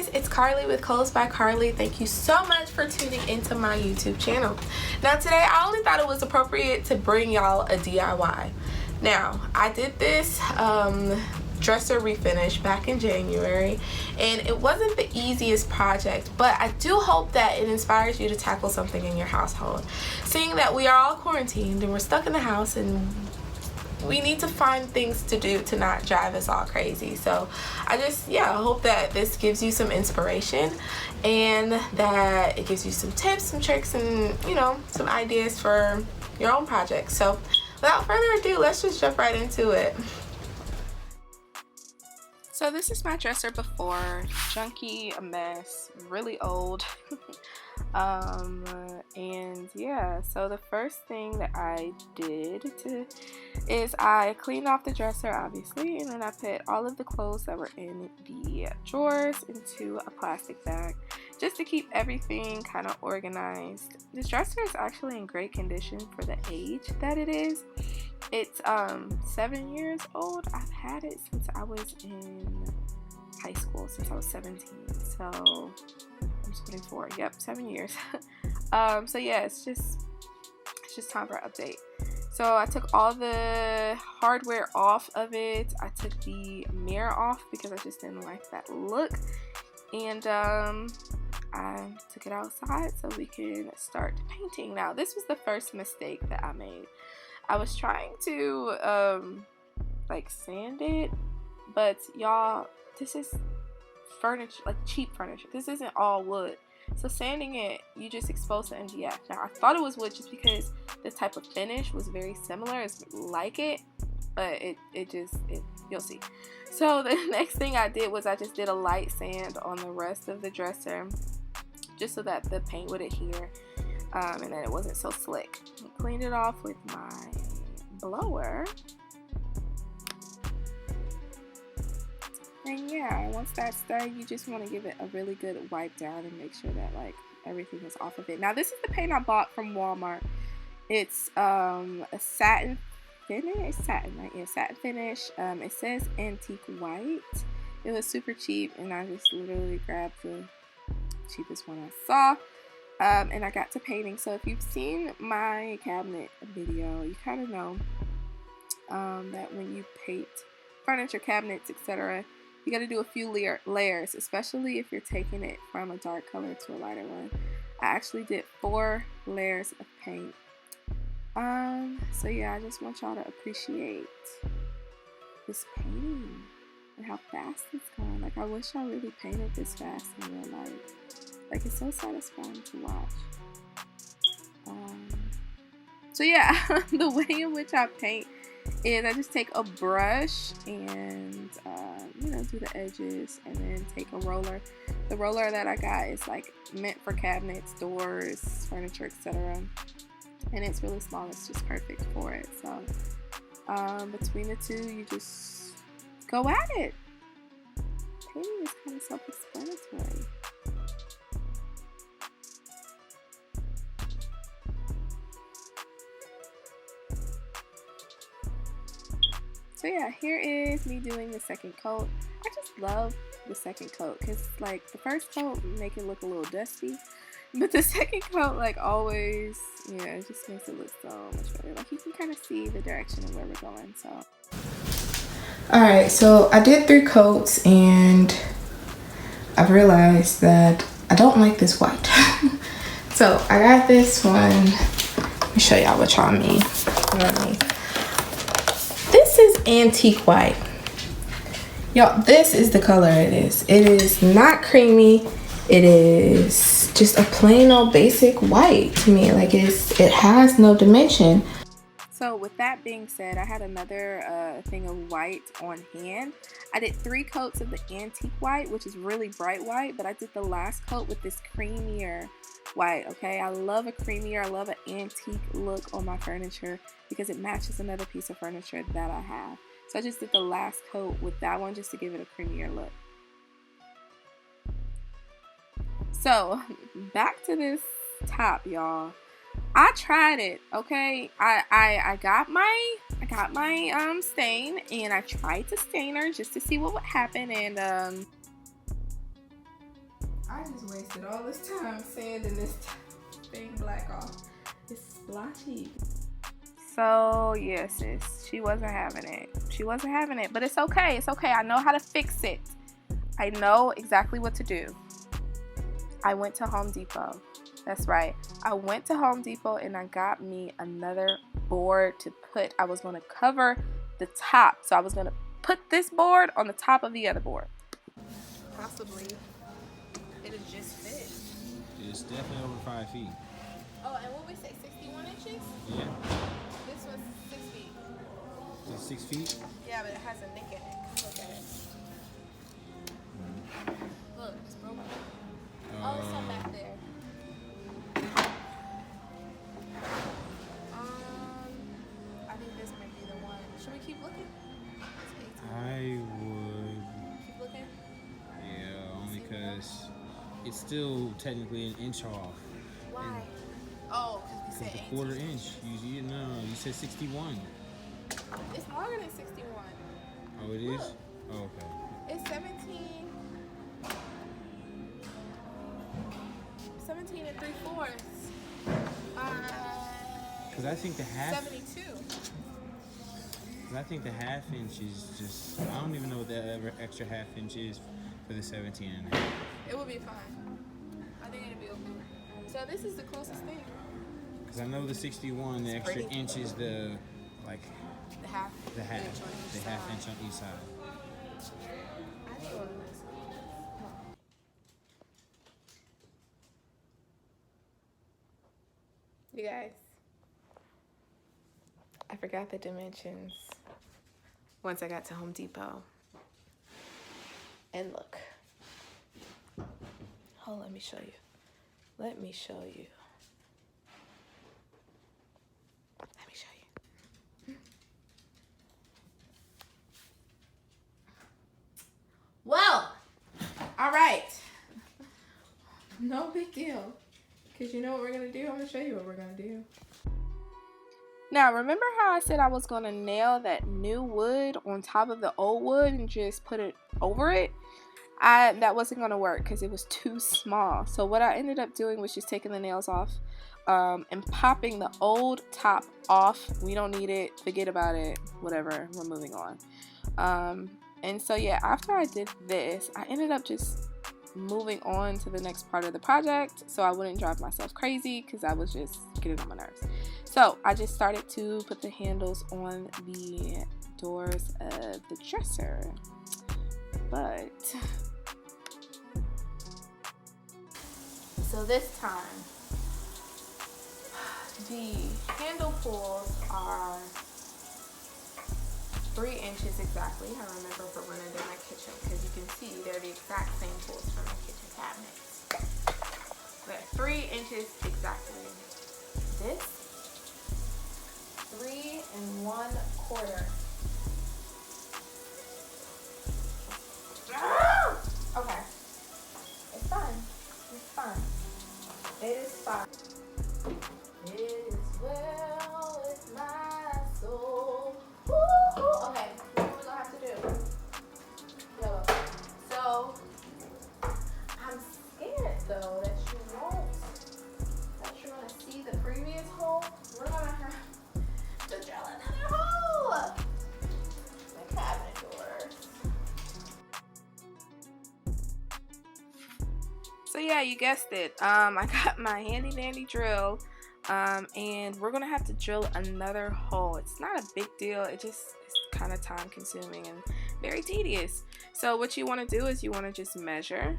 guys, it's Carly with Clothes by Carly. Thank you so much for tuning into my YouTube channel. Now today I only thought it was appropriate to bring y'all a DIY. Now I did this dresser refinish back in January, and it wasn't the easiest project, but I do hope that it inspires you to tackle something in your household. Seeing that we are all quarantined and we're stuck in the house and we need to find things to do to not drive us all crazy. So I just hope that this gives you some inspiration and that it gives you some tips, some tricks, and some ideas for your own projects. So without further ado, let's just jump right into it. So this is my dresser before. Junky, a mess, really old. And yeah, so the first thing that I did is I cleaned off the dresser, obviously, and then I put all of the clothes that were in the drawers into a plastic bag just to keep everything kind of organized. This dresser is actually in great condition for the age that it is. It's 7 years old. I've had it since I was in high school, since I was 17. So I'm 24. Yep, 7 years. So yeah, it's just time for an update. So I took all the hardware off of it. I took the mirror off because I just didn't like that look, and I took it outside so we can start painting. Now this was the first mistake that I made. I was trying to like sand it, but y'all, this is furniture, like cheap furniture. This isn't all wood. So sanding it, you just expose the MDF. Now I thought it was wood just because this type of finish was very similar. It's like it, but it you'll see. So the next thing I did was I just did a light sand on the rest of the dresser, just so that the paint would adhere, and that it wasn't so slick. I cleaned it off with my blower. And yeah, once that's done, you just want to give it a really good wipe down and make sure that like everything is off of it. Now this is the paint I bought from Walmart. It's a satin finish, satin, right? Yeah, satin finish. It says antique white. It was super cheap, and I just literally grabbed the cheapest one I saw. And I got to painting. So if you've seen my cabinet video, you kind of know that when you paint furniture, cabinets, etc., you got to do a few layers, especially if you're taking it from a dark color to a lighter one. I actually did 4 layers of paint. So yeah, I just want y'all to appreciate this painting and how fast it's going. Like, I wish I really painted this fast in real life. Like, it's so satisfying to watch. So yeah, the way in which I paint is I just take a brush and do the edges, and then take a roller. The roller that I got is like meant for cabinets, doors, furniture, etc. And it's really small. It's just perfect for it. So between the two, you just go at it. Painting is kind of self-explanatory. So yeah, here is me doing the second coat. I just love the second coat because like the first coat make it look a little dusty, but the second coat, like always, it just makes it look so much better. Like you can kind of see the direction of where we're going. So alright, so I did 3 coats and I've realized that I don't like this white. So I got this one. Let me show y'all what y'all mean. This is antique white. Y'all, this is the color it is. It is not creamy. It is just a plain old basic white to me. Like it has no dimension. So with that being said, I had another thing of white on hand. I did 3 coats of the antique white, which is really bright white, but I did the last coat with this creamier white. Okay, I love a creamier, I love an antique look on my furniture because it matches another piece of furniture that I have. So I just did the last coat with that one just to give it a creamier look. So back to this top, y'all. I tried it, okay? I got my stain, and I tried to stain her just to see what would happen, and I just wasted all this time sanding this thing black off. It's splotchy. So yeah, sis, she wasn't having it. She wasn't having it, but it's okay. It's okay. I know how to fix it. I know exactly what to do. I went to Home Depot. That's right. I went to Home Depot and I got me another board to put. I was going to cover the top. So I was going to put this board on the top of the other board. Possibly. It'll just fit. It's definitely over 5 feet. Oh, and what we say, 61 inches? Yeah. This one's 6 feet. Is it 6 feet? Yeah, but it has a nick in it. Look at it. Look, it's broken. Oh, it's some back there. I think this might be the one. Should we keep looking? I would. Keep looking? Yeah, only because it's still technically an inch off. Why? Oh, because we said the quarter inch. You said 61. It's longer than 61. Oh, it is? Look. Oh, okay. It's 17 and 3/4. Because I think the half. 72. Because I think the half inch is just. I don't even know what that extra half inch is for the 17 and a half. It will be fine. I think it'll be okay. So this is the closest thing. Because I know the 61, the extra inch is the like. The half. The half inch on each side. I think one of this. You guys, I forgot the dimensions once I got to Home Depot. And look. Oh, let me show you. Let me show you. Let me show you. Well, all right. No big deal. Because you know what we're going to do? I'm going to show you what we're going to do. Now, remember how I said I was going to nail that new wood on top of the old wood and just put it over it? That wasn't going to work because it was too small. So what I ended up doing was just taking the nails off and popping the old top off. We don't need it. Forget about it. Whatever. We're moving on. And so, yeah, after I did this, I ended up just moving on to the next part of the project so I wouldn't drive myself crazy because I was just getting on my nerves. So I just started to put the handles on the doors of the dresser. But so this time the handle pulls are 3 inches exactly. I remember from when I did my kitchen because you can see they're the exact same pulls from my kitchen cabinets. They're 3 inches exactly. This 3 1/4. Okay, it's fine. It's fine. It is fine. It is well with my soul. Woo! Okay, what we're gonna have to do? Yellow. So I'm scared though that you're gonna see the previous hole. We're gonna have to drill another hole. The cabinet doors. So yeah, you guessed it. I got my handy dandy drill. And we're gonna have to drill another hole. It's not a big deal, it just is kind of time consuming and very tedious. So what you want to do is you want to just measure.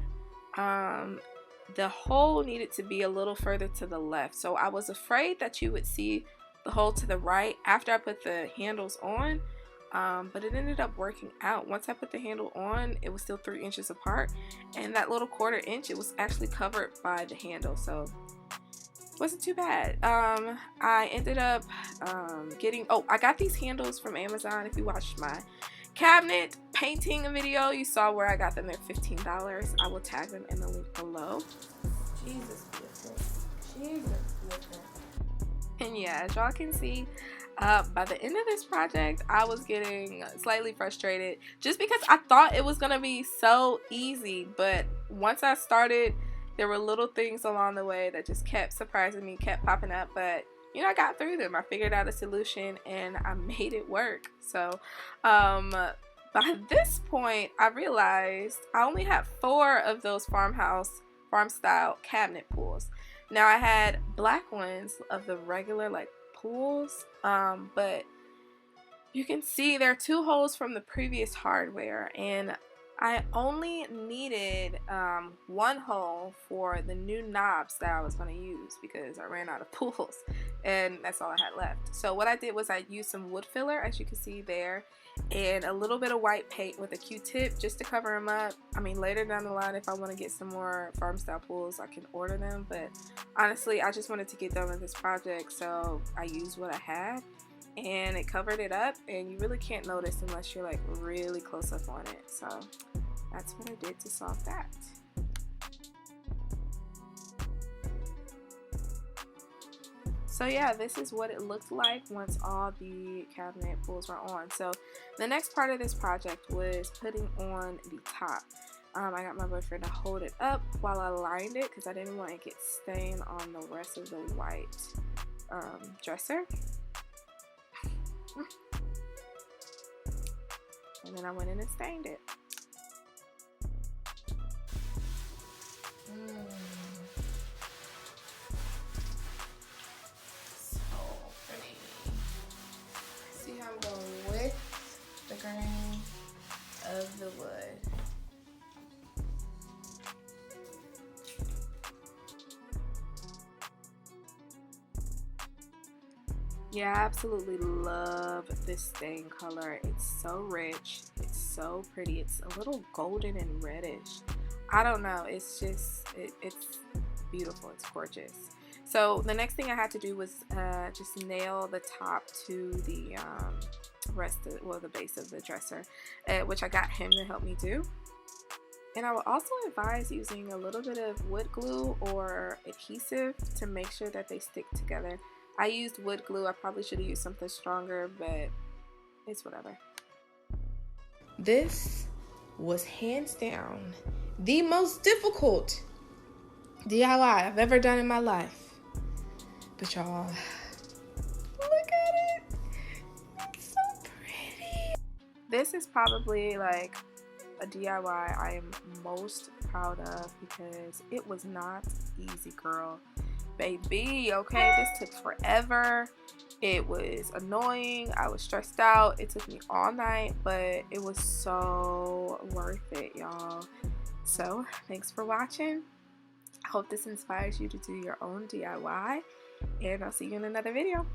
The hole needed to be a little further to the left, so I was afraid that you would see the hole to the right after I put the handles on, but it ended up working out. Once I put the handle on, it was still 3 inches apart, and that little 1/4 inch, it was actually covered by the handle, so wasn't too bad. I ended up I got these handles from Amazon. If you watched my cabinet painting video, you saw where I got them. They're $15. I will tag them in the link below. Jesus, beautiful. And yeah, as y'all can see, by the end of this project, I was getting slightly frustrated just because I thought it was gonna be so easy, but once I started There were little things along the way that just kept surprising me, kept popping up, but you know, I got through them. I figured out a solution and I made it work. So by this point, I realized I only had 4 of those farm style cabinet pools. Now I had black ones of the regular like pools, but you can see there are 2 holes from the previous hardware, and I only needed 1 hole for the new knobs that I was going to use because I ran out of pools, and that's all I had left. So what I did was I used some wood filler, as you can see there, and a little bit of white paint with a Q-tip just to cover them up. I mean, later down the line, if I want to get some more farm style pools, I can order them, but honestly, I just wanted to get done with this project, so I used what I had. And it covered it up, and you really can't notice unless you're like really close up on it. So that's what I did to solve that. So yeah, this is what it looked like once all the cabinet pulls were on. So the next part of this project was putting on the top. I got my boyfriend to hold it up while I lined it because I didn't want it to get stained on the rest of the white dresser. And then I went in and stained it. So pretty. See how I'm going with the grain of the wood. Yeah, I absolutely love this stain color. It's so rich, it's so pretty, it's a little golden and reddish. I don't know, it's just, it's beautiful, it's gorgeous. So the next thing I had to do was just nail the top to the the base of the dresser, which I got him to help me do. And I would also advise using a little bit of wood glue or adhesive to make sure that they stick together. I used wood glue. I probably should have used something stronger, but it's whatever. This was hands down the most difficult DIY I've ever done in my life. But y'all, look at it. It's so pretty. This is probably like a DIY I am most proud of because it was not easy, girl. Baby, okay, this took forever. It was annoying. I was stressed out. It took me all night, but it was so worth it, y'all. So thanks for watching. I hope this inspires you to do your own DIY, and I'll see you in another video.